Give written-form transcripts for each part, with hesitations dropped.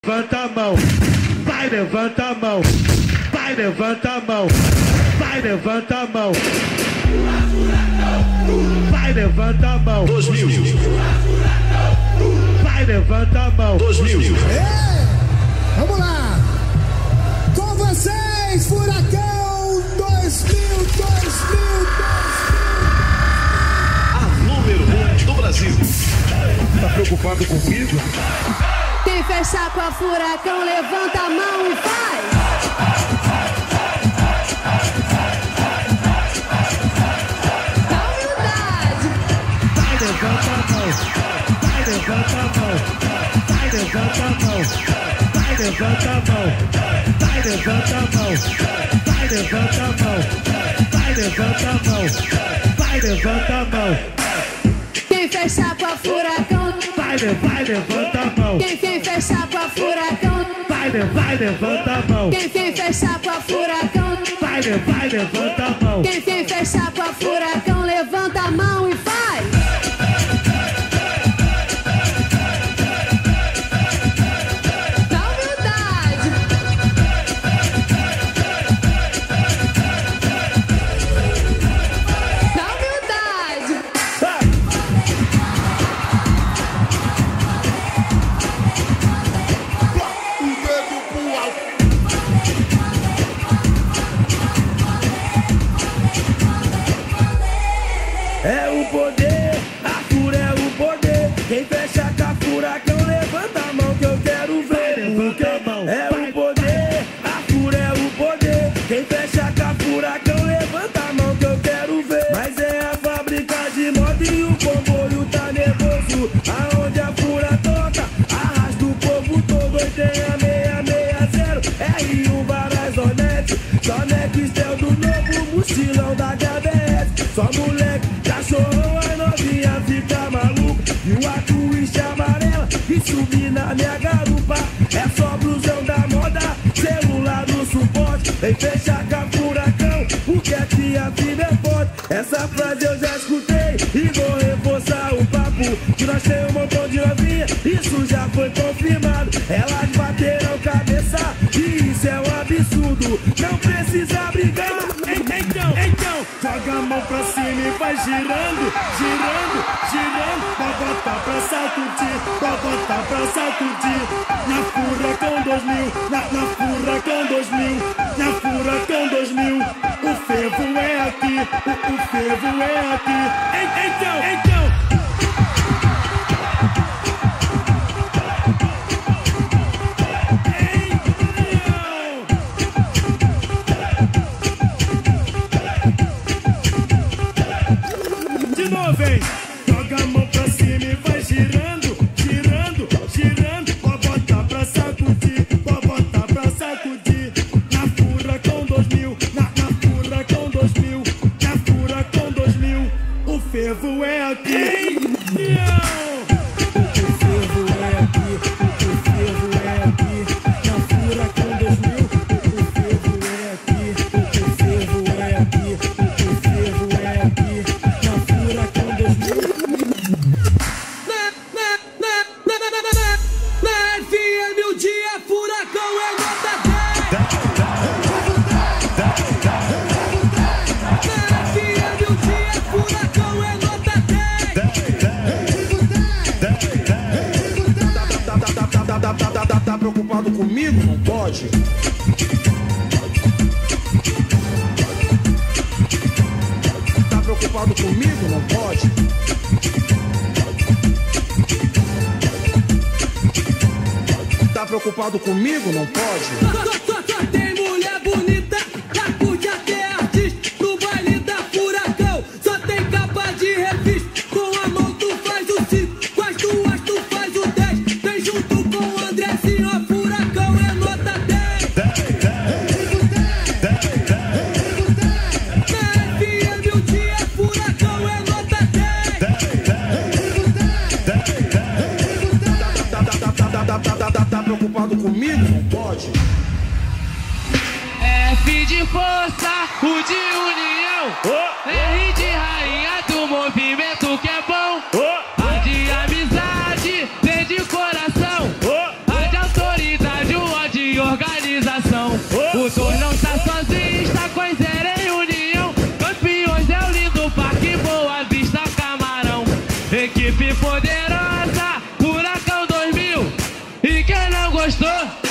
Levanta a mão, vai, levanta a mão, vai, levanta a mão, vai, levanta a mão, vai, levanta a mão, 2000, vai, levanta a mão, 2000. Vamos lá, com vocês, Furacão 2000. A número 1 do Brasil. Tá preocupado comigo? Quem fechar com a Furacão, levanta a mão e vai! Na humildade! vai, levanta a mão, vai, levanta a mão, vai, levanta a mão, vai, levanta a mão, vai, levanta a mão, vai, levanta a mão, vai, levanta a mão, vai, levanta a mão. Quem fechar com a Furacão, Vai, levanta a mão. quem fechar com a Furacão, Vai, levanta a mão. quem fechar com a Furacão, Vai, levanta a mão. quem fechar com a Furacão, levanta a mão e vai! Na humildade! Na humildade! É o poder, a fura é o poder. Quem fecha com a Furacão, levanta a mão que eu quero ver. Levanta a mão. É o poder, a fura é o poder. Quem fecha com a Furacão, levanta a mão que eu quero ver. Mas é a fábrica de moda e o comboio tá nervoso. Aonde a fura toca, arrasta o povo todo. Hoje tem a 660, R1 Barazonete, só Nextel do novo, mochilão da HBS. Só moleque, cachorrão, a novinha fica maluca. E o arco-íris amarela que subir na minha garupa. É só blusão da moda, celular no suporte. Vem fechar com a Furacão, porque aqui a vida é forte. Essa frase eu já escutei e vou reforçar o papo. Que nós temos um montão de novinha, isso já foi confirmado. Elas bateram cabeça e isso é um absurdo. Não precisa brigar. Então, joga a mão pra cima e vai girando, girando, girando. Pra botar pra sacudir, pra botar pra sacudir. Na Furacão 2000, na Furacão 2000, na Furacão 2000. O fervo é aqui, o fervo é aqui. Então. De novo, hein? Joga a mão pra cima e vai girando, girando, girando. Pode botar pra sacudir, pode botar pra sacudir. Na Furacão 2000, na Furacão 2000, na Furacão 2000. O fervo é aqui. O fervo é aqui, o fervo é aqui. Na Furacão 2000, o fervo é aqui, o fervo é aqui, o fervo é aqui. Na Furacão 2000. Na FM o dia Furacão é nota 10. Na FM o dia Furacão é nota 10. Tá preocupado comigo? Não pode. Tá preocupado comigo? Não pode. Tá preocupado comigo? Não pode. Só tem mulher bonita, já curte até artista. No baile da Furacão, só tem capa de revista. Com a mão tu faz o 5, com as duas tu faz o 10. Vem junto com o Andrezinho, a Furacão é nota 10. Na FM o dia Furacão é nota 10. Tá preocupado comigo? Não pode. F de força, U de união, R de rainha do movimento que é bom, A de amizade, V de coração, A de autoridade. gostou?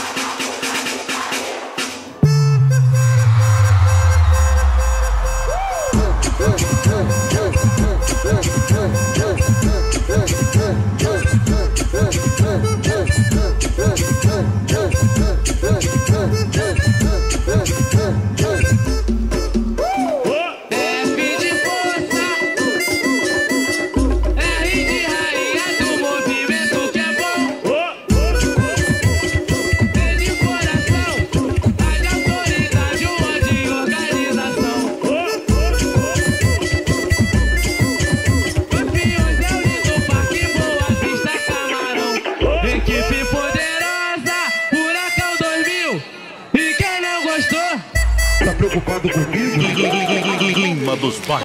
Equipe poderosa, Furacão 2000. E quem não gostou? Tá preocupado comigo? Clima dos